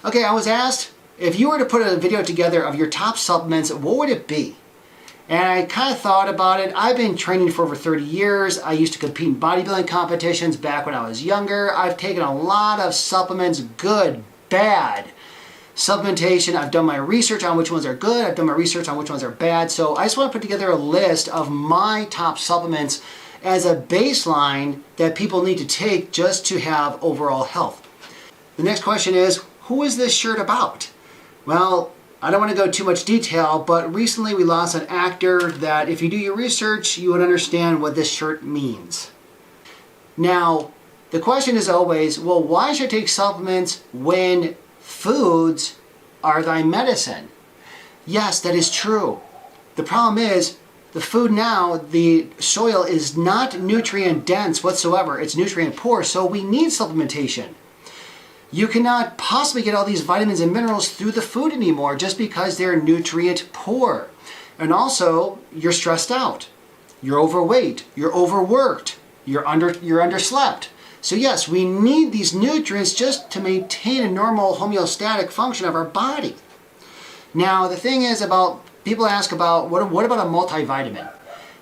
Okay, I was asked, if you were to put a video together of your top supplements, what would it be? And I kind of thought about it. I've been training for over 30 years. I used to compete in bodybuilding competitions back when I was younger. I've taken a lot of supplements, good, bad. Supplementation, I've done my research on which ones are good. I've done my research on which ones are bad. So I just want to put together a list of my top supplements as a baseline that people need to take just to have overall health. The next question is, who is this shirt about? Well, I don't want to go too much detail, but recently we lost an actor that if you do your research, you would understand what this shirt means. Now, the question is always, well, why should I take supplements when foods are thy medicine? Yes, that is true. The problem is, the food now, the soil is not nutrient dense whatsoever. It's nutrient poor, so we need supplementation. You cannot possibly get all these vitamins and minerals through the food anymore just because they're nutrient poor. And also, you're stressed out. You're overweight. You're overworked. You're underslept. So yes, we need these nutrients just to maintain a normal homeostatic function of our body. Now, the thing is about, people ask about, what about a multivitamin?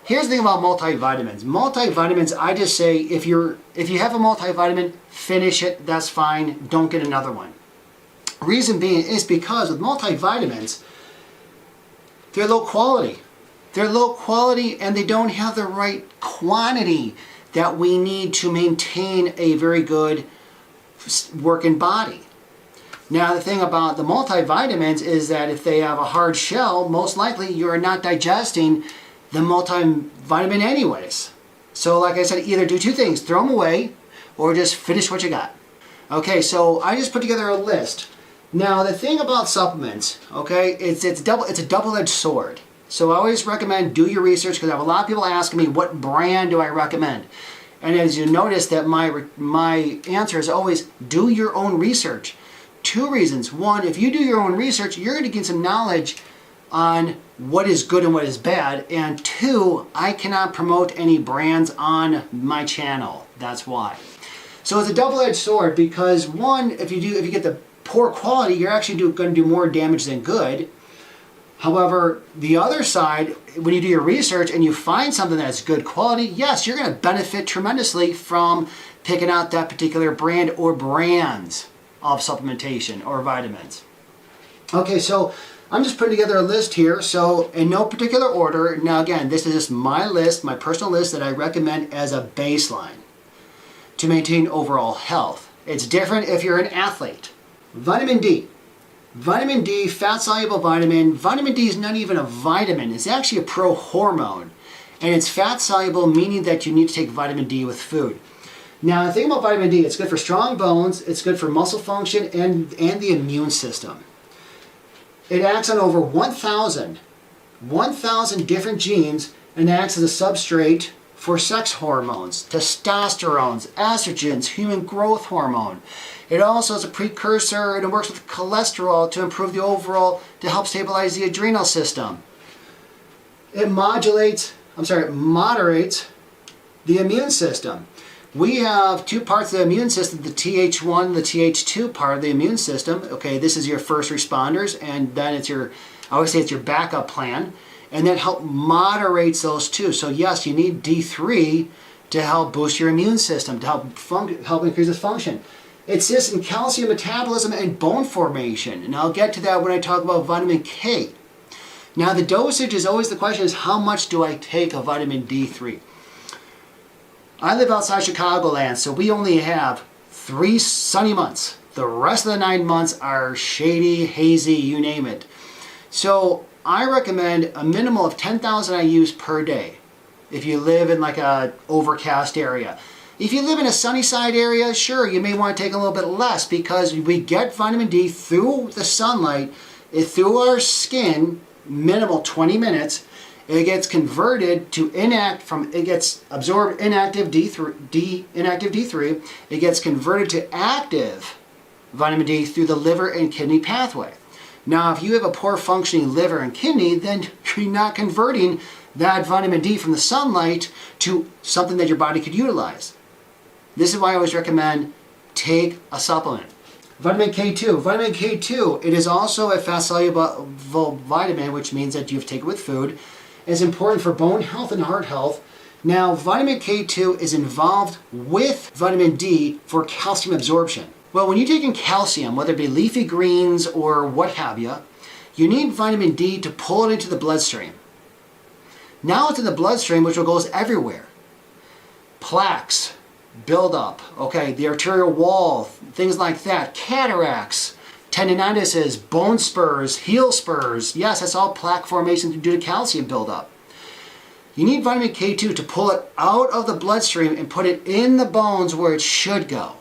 Here's the thing about multivitamins. Multivitamins, I just say, if you have a multivitamin, finish it, that's fine, don't get another one. Reason being is because with multivitamins, they're low quality. They're low quality and they don't have the right quantity that we need to maintain a very good working body. Now the thing about the multivitamins is that if they have a hard shell, most likely you're not digesting the multivitamin anyways. So like I said, either do two things, throw them away or just finish what you got. Okay, so I just put together a list. Now the thing about supplements, okay, it's a double-edged sword. So I always recommend do your research because I have a lot of people asking me what brand do I recommend. And as you notice that my answer is always do your own research. Two reasons. One, if you do your own research, you're going to gain some knowledge on what is good and what is bad. And two, I cannot promote any brands on my channel. That's why. So it's a double-edged sword because one, if you get the poor quality, you're actually going to do more damage than good. However, the other side, when you do your research and you find something that's good quality, yes, you're going to benefit tremendously from picking out that particular brand or brands of supplementation or vitamins. Okay, so I'm just putting together a list here, so in no particular order. Now again, this is just my list, my personal list that I recommend as a baseline to maintain overall health. It's different if you're an athlete. Vitamin D. Vitamin D, fat-soluble vitamin. Vitamin D is not even a vitamin. It's actually a pro-hormone. And it's fat-soluble, meaning that you need to take vitamin D with food. Now, the thing about vitamin D, it's good for strong bones, it's good for muscle function, and the immune system. It acts on over 1,000 different genes and acts as a substrate for sex hormones, testosterone, estrogens, human growth hormone. It also is a precursor and it works with cholesterol to improve the overall, to help stabilize the adrenal system. It moderates the immune system. We have two parts of the immune system, the Th1, the Th2 part of the immune system. Okay, this is your first responders, and then it's I always say it's your backup plan, and that help moderates those two. So yes, you need D3 to help boost your immune system, to help increase its function. It assists in calcium metabolism and bone formation, and I'll get to that when I talk about vitamin K. Now the dosage is always the question is how much do I take of vitamin D3? I live outside Chicagoland, so we only have 3 sunny months. The rest of the 9 months are shady, hazy, you name it. So I recommend a minimum of 10,000 IUs per day if you live in like a overcast area. If you live in a sunny side area, sure, you may want to take a little bit less because we get vitamin D through the sunlight, through our skin, minimal 20 minutes. It gets converted to it gets absorbed inactive D3, it gets converted to active vitamin D through the liver and kidney pathway. Now, if you have a poor functioning liver and kidney, then you're not converting that vitamin D from the sunlight to something that your body could utilize. This is why I always recommend take a supplement. Vitamin K2. Vitamin K2, it is also a fat-soluble vitamin, which means that you have to take it with food. It's important for bone health and heart health. Now, vitamin K2 is involved with vitamin D for calcium absorption. Well, when you're taking calcium, whether it be leafy greens or what have you, you need vitamin D to pull it into the bloodstream. Now it's in the bloodstream, which goes everywhere. Plaques build up, okay, the arterial wall, things like that, cataracts, tendinitises, bone spurs, heel spurs. Yes, that's all plaque formation due to calcium buildup. You need vitamin K2 to pull it out of the bloodstream and put it in the bones where it should go,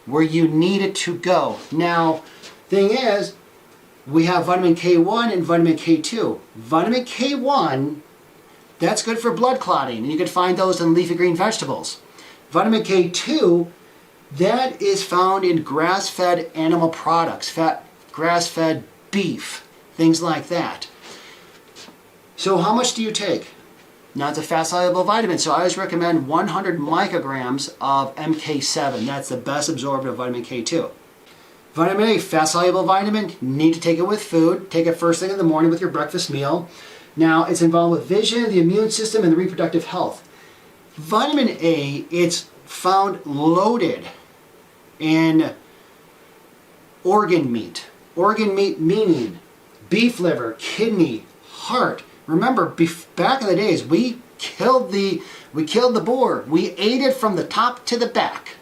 where you need it to go. Now, thing is, we have vitamin K1 and vitamin K2. Vitamin K1, that's good for blood clotting, and you can find those in leafy green vegetables. Vitamin K2, that is found in grass-fed animal products, grass-fed beef, things like that. So how much do you take? Now it's a fat-soluble vitamin, so I always recommend 100 micrograms of MK7. That's the best absorbent of vitamin K2. Vitamin A, fat-soluble vitamin, need to take it with food. Take it first thing in the morning with your breakfast meal. Now it's involved with vision, the immune system, and the reproductive health. Vitamin A, it's found loaded in organ meat. Organ meat meaning beef liver, kidney, heart. Remember, back in the days, we killed the boar. We ate it from the top to the back.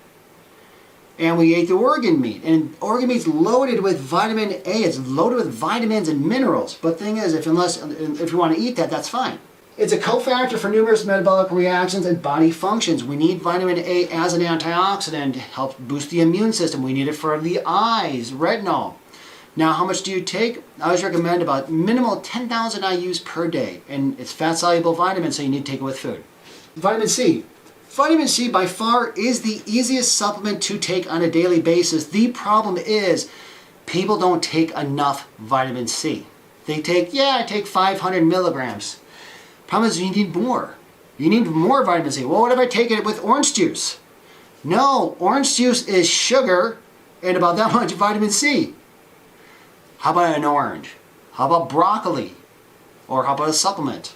And we ate the organ meat. And organ meat's loaded with vitamin A. It's loaded with vitamins and minerals. But the thing is, if you want to eat that, that's fine. It's a cofactor for numerous metabolic reactions and body functions. We need vitamin A as an antioxidant to help boost the immune system. We need it for the eyes, retinol. Now, how much do you take? I always recommend about minimal 10,000 IUs per day. And it's fat-soluble vitamin, so you need to take it with food. Vitamin C. Vitamin C by far is the easiest supplement to take on a daily basis. The problem is people don't take enough vitamin C. They take, I take 500 milligrams. Problem is you need more. You need more vitamin C. Well, what if I take it with orange juice? No, orange juice is sugar and about that much vitamin C. How about an orange? How about broccoli? Or how about a supplement?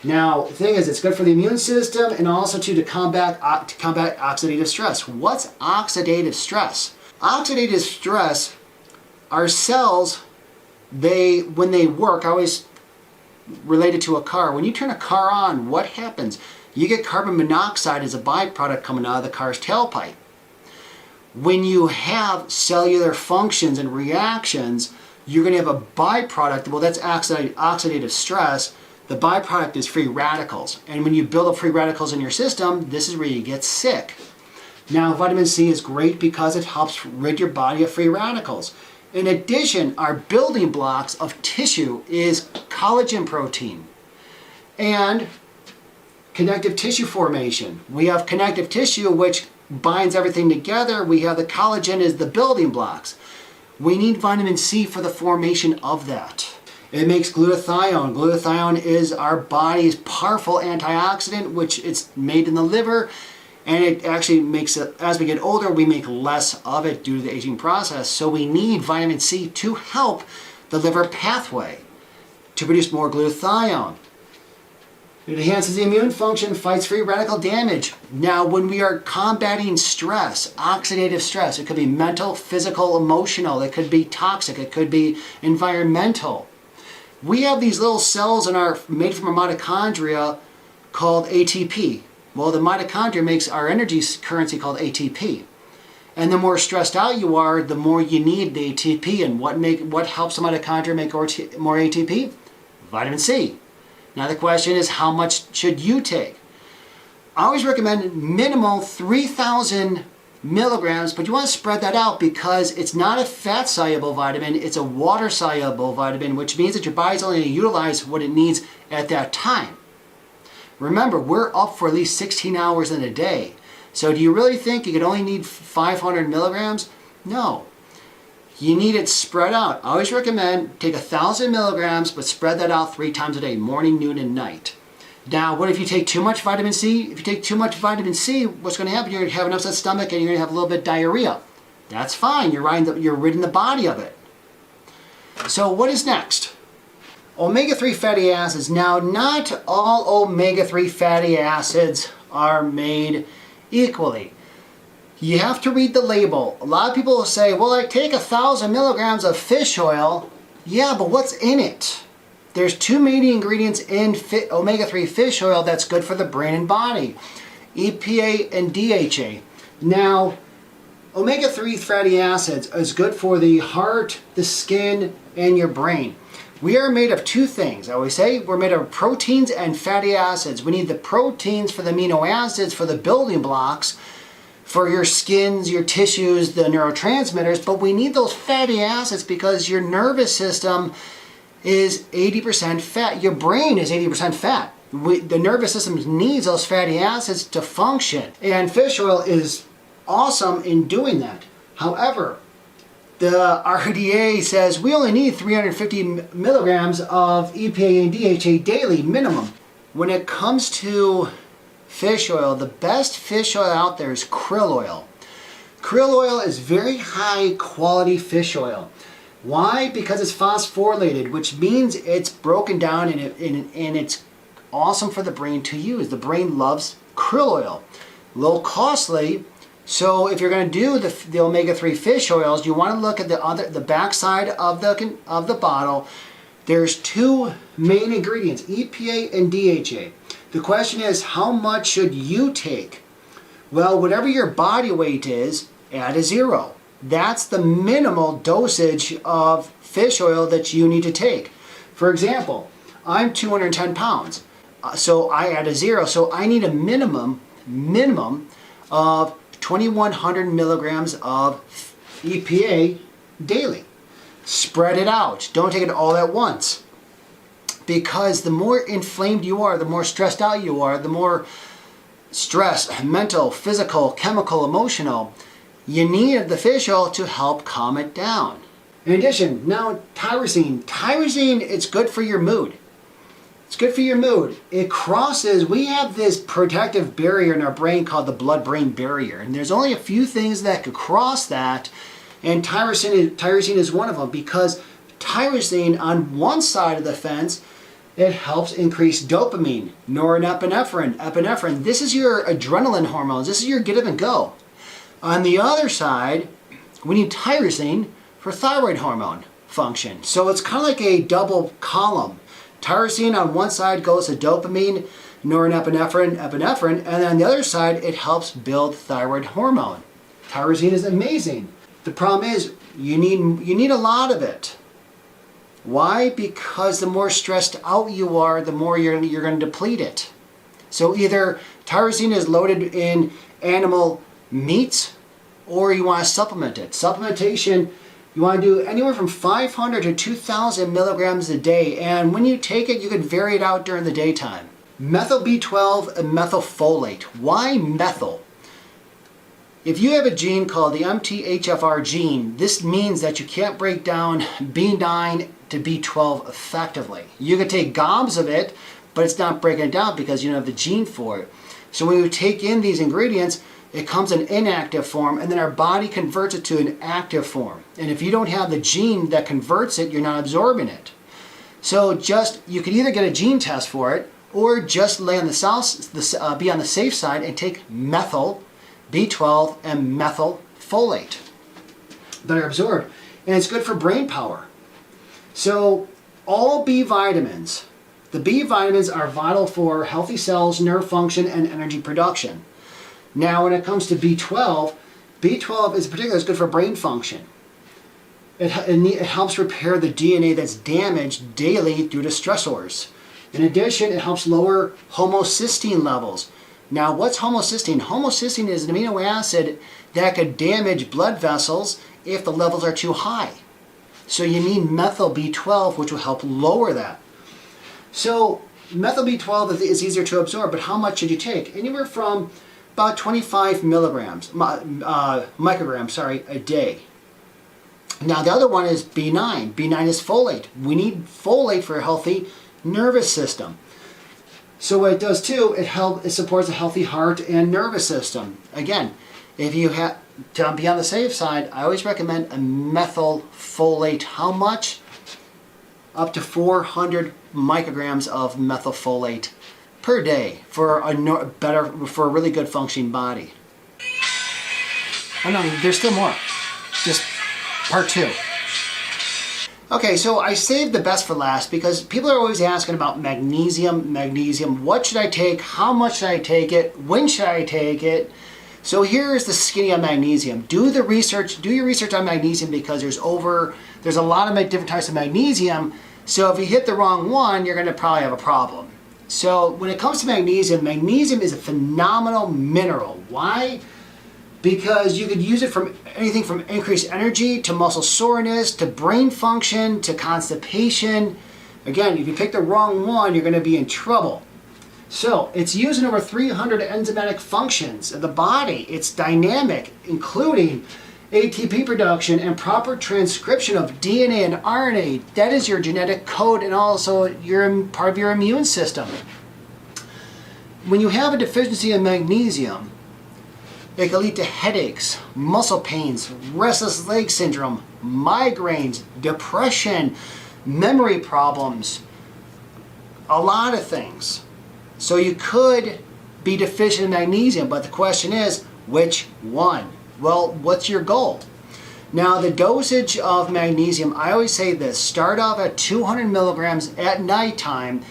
Now, the thing is, it's good for the immune system and also to combat oxidative stress. What's oxidative stress? Oxidative stress are cells, when they work, I always relate it to a car. When you turn a car on, what happens? You get carbon monoxide as a byproduct coming out of the car's tailpipe. When you have cellular functions and reactions, you're going to have a byproduct. Well, that's oxidative stress. The byproduct is free radicals. And when you build up free radicals in your system, this is where you get sick. Now, vitamin C is great because it helps rid your body of free radicals. In addition, our building blocks of tissue is collagen protein and connective tissue formation. We have connective tissue which binds everything together. We have the collagen as the building blocks. We need vitamin C for the formation of that. It makes glutathione. Glutathione is our body's powerful antioxidant, which it's made in the liver, and it actually makes it, as we get older, we make less of it due to the aging process. So we need vitamin C to help the liver pathway to produce more glutathione. It enhances the immune function, fights free radical damage. Now, when we are combating stress, oxidative stress, it could be mental, physical, emotional, it could be toxic, it could be environmental. We have these little cells made from our mitochondria called ATP. Well, the mitochondria makes our energy currency called ATP. And the more stressed out you are, the more you need the ATP. And what helps the mitochondria make more ATP? Vitamin C. Now the question is, how much should you take? I always recommend minimal 3,000 milligrams, but you want to spread that out because it's not a fat-soluble vitamin, it's a water-soluble vitamin, which means that your body's only going to utilize what it needs at that time. Remember, we're up for at least 16 hours in a day. So do you really think you could only need 500 milligrams? No. You need it spread out. I always recommend take 1,000 milligrams, but spread that out 3 times a day, morning, noon, and night. Now, what if you take too much vitamin C? If you take too much vitamin C, what's going to happen? You're going to have an upset stomach and you're going to have a little bit of diarrhea. That's fine. You're ridding the body of it. So what is next? Omega-3 fatty acids. Now, not all omega-3 fatty acids are made equally. You have to read the label. A lot of people will say, well, I take 1,000 milligrams of fish oil. Yeah, but what's in it? There's two main ingredients in omega-3 fish oil that's good for the brain and body. EPA and DHA. Now, omega-3 fatty acids is good for the heart, the skin, and your brain. We are made of two things. I always say we're made of proteins and fatty acids. We need the proteins for the amino acids, for the building blocks, for your skins, your tissues, the neurotransmitters, but we need those fatty acids because your nervous system is 80% fat. Your brain is 80% fat. The nervous system needs those fatty acids to function. And fish oil is awesome in doing that. However, the RDA says we only need 350 milligrams of EPA and DHA daily minimum. When it comes to fish oil, the best fish oil out there is krill oil. Krill oil is very high quality fish oil. Why? Because it's phosphorylated, which means it's broken down and it's awesome for the brain to use. The brain loves krill oil. Low costly. So if you're going to do the omega-3 fish oils, you want to look at the backside of the bottle. There's two main ingredients, EPA and DHA. The question is, how much should you take? Well, whatever your body weight is, add a 0. That's the minimal dosage of fish oil that you need to take. For example, I'm 210 pounds, so I add a 0. So I need a minimum of 2,100 milligrams of EPA daily. Spread it out. Don't take it all at once. Because the more inflamed you are, the more stressed out you are, the more stress, mental, physical, chemical, emotional, you need the fish oil to help calm it down. In addition, now tyrosine. Tyrosine, it's good for your mood. It's good for your mood. It crosses, we have this protective barrier in our brain called the blood-brain barrier. And there's only a few things that could cross that. And tyrosine is one of them, because tyrosine on one side of the fence, it helps increase dopamine, norepinephrine, epinephrine. This is your adrenaline hormones. This is your get up and go. On the other side, we need tyrosine for thyroid hormone function. So it's kind of like a double column. Tyrosine on one side goes to dopamine, norepinephrine, epinephrine, and then on the other side, it helps build thyroid hormone. Tyrosine is amazing. The problem is you need a lot of it. Why? Because the more stressed out you are, the more you're going to deplete it. So either tyrosine is loaded in animal meats, or you want to supplement it. Supplementation, you want to do anywhere from 500 to 2,000 milligrams a day, and when you take it, you can vary it out during the daytime. Methyl B12 and methylfolate. Why methyl? If you have a gene called the MTHFR gene, this means that you can't break down B9 to B12 effectively. You can take gobs of it, but it's not breaking it down because you don't have the gene for it. So when you take in these ingredients, it comes in inactive form, and then our body converts it to an active form. And if you don't have the gene that converts it, you're not absorbing it. So you could either get a gene test for it, or just be on the safe side and take methyl B12 and methylfolate that are absorbed. And it's good for brain power. So all B vitamins, the B vitamins are vital for healthy cells, nerve function, and energy production. Now when it comes to B12, B12 is particularly good for brain function. It helps repair the DNA that's damaged daily due to stressors. In addition, it helps lower homocysteine levels. Now, what's homocysteine? Homocysteine is an amino acid that could damage blood vessels if the levels are too high. So you need methyl B12, which will help lower that. So methyl B12 is easier to absorb, but how much should you take? Anywhere from about 25 micrograms a day. Now the other one is B9. B9 is folate. We need folate for a healthy nervous system. So what it does too, it supports a healthy heart and nervous system. Again, if you have to be on the safe side, I always recommend a methylfolate. How much? Up to 400 micrograms of methylfolate per day for for a really good functioning body. Oh no, there's still more. Just part 2. Okay, so I saved the best for last because people are always asking about magnesium. What should I take? How much should I take it? When should I take it? So here's the skinny on magnesium. Do your research on magnesium because there's a lot of different types of magnesium. So if you hit the wrong one, you're gonna probably have a problem. So when it comes to magnesium is a phenomenal mineral. Why? Because you could use it from anything from increased energy to muscle soreness to brain function to constipation. Again, if you pick the wrong one, you're going to be in trouble. So it's used in over 300 enzymatic functions of the body. It's dynamic, including ATP production and proper transcription of DNA and RNA. That is your genetic code and also part of your immune system. When you have a deficiency in magnesium, it can lead to headaches, muscle pains, restless leg syndrome, migraines, depression, memory problems, a lot of things. So you could be deficient in magnesium, but the question is, which one? Well, what's your goal? Now, the dosage of magnesium, I always say this, start off at 200 milligrams at nighttime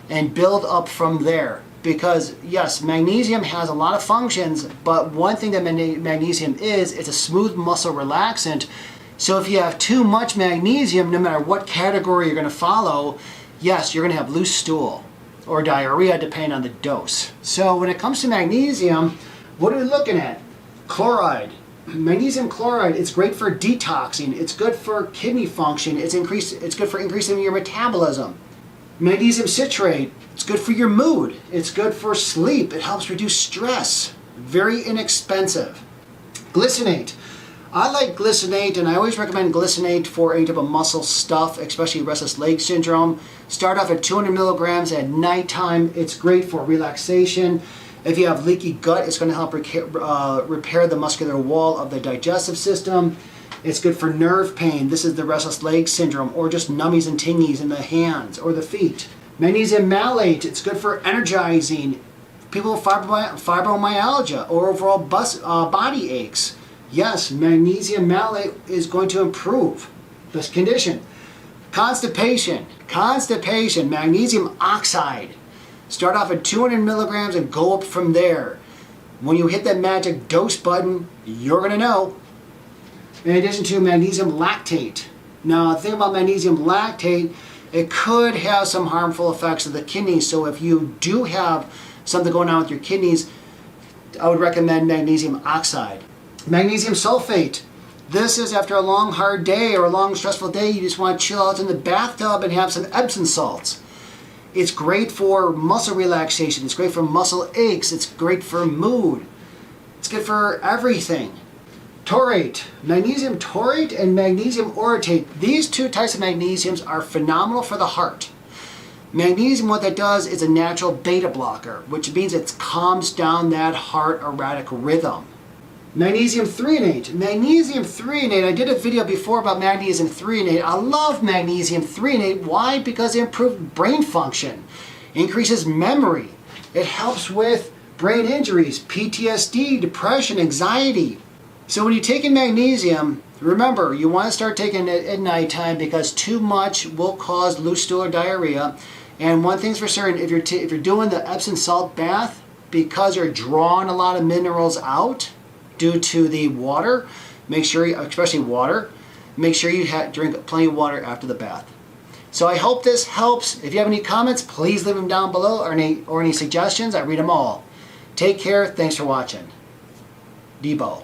and build up from there. Because yes, magnesium has a lot of functions, but one thing that magnesium is, it's a smooth muscle relaxant. So if you have too much magnesium, no matter what category you're going to follow, yes, you're going to have loose stool or diarrhea depending on the dose. So when it comes to magnesium, what are we looking at? Chloride. Magnesium chloride, it's great for detoxing. It's good for kidney function. It's good for increasing your metabolism. Magnesium citrate, it's good for your mood. It's good for sleep. It helps reduce stress. Very inexpensive. Glycinate. I like glycinate, and I always recommend glycinate for any type of muscle stuff, especially restless leg syndrome. Start off at 200 milligrams at nighttime. It's great for relaxation. If you have leaky gut, it's going to help repair the muscular wall of the digestive system. It's good for nerve pain. This is the restless leg syndrome, or just nummies and tingies in the hands or the feet. Magnesium malate, it's good for energizing people with fibromyalgia or overall body aches. Yes, magnesium malate is going to improve this condition. Constipation, magnesium oxide. Start off at 200 milligrams and go up from there. When you hit that magic dose button, you're going to know. In addition to magnesium lactate. Now, the thing about magnesium lactate, it could have some harmful effects of the kidneys. So if you do have something going on with your kidneys, I would recommend magnesium oxide. Magnesium sulfate. This is after a long, hard day or a long, stressful day, you just want to chill out in the bathtub and have some Epsom salts. It's great for muscle relaxation. It's great for muscle aches. It's great for mood. It's good for everything. Taurate, magnesium taurate and magnesium orotate. These two types of magnesiums are phenomenal for the heart. Magnesium, what that does is a natural beta blocker, which means it calms down that heart erratic rhythm. Magnesium threonate. Magnesium threonate, I did a video before about magnesium threonate. I love magnesium threonate. Why? Because it improves brain function, increases memory. It helps with brain injuries, PTSD, depression, anxiety. So when you take in magnesium, remember, you want to start taking it at nighttime because too much will cause loose stool or diarrhea. And one thing's for certain, if you're doing the Epsom salt bath, because you're drawing a lot of minerals out due to the water, make sure, especially water, make sure you drink plenty of water after the bath. So I hope this helps. If you have any comments, please leave them down below, or any suggestions. I read them all. Take care. Thanks for watching. Debo.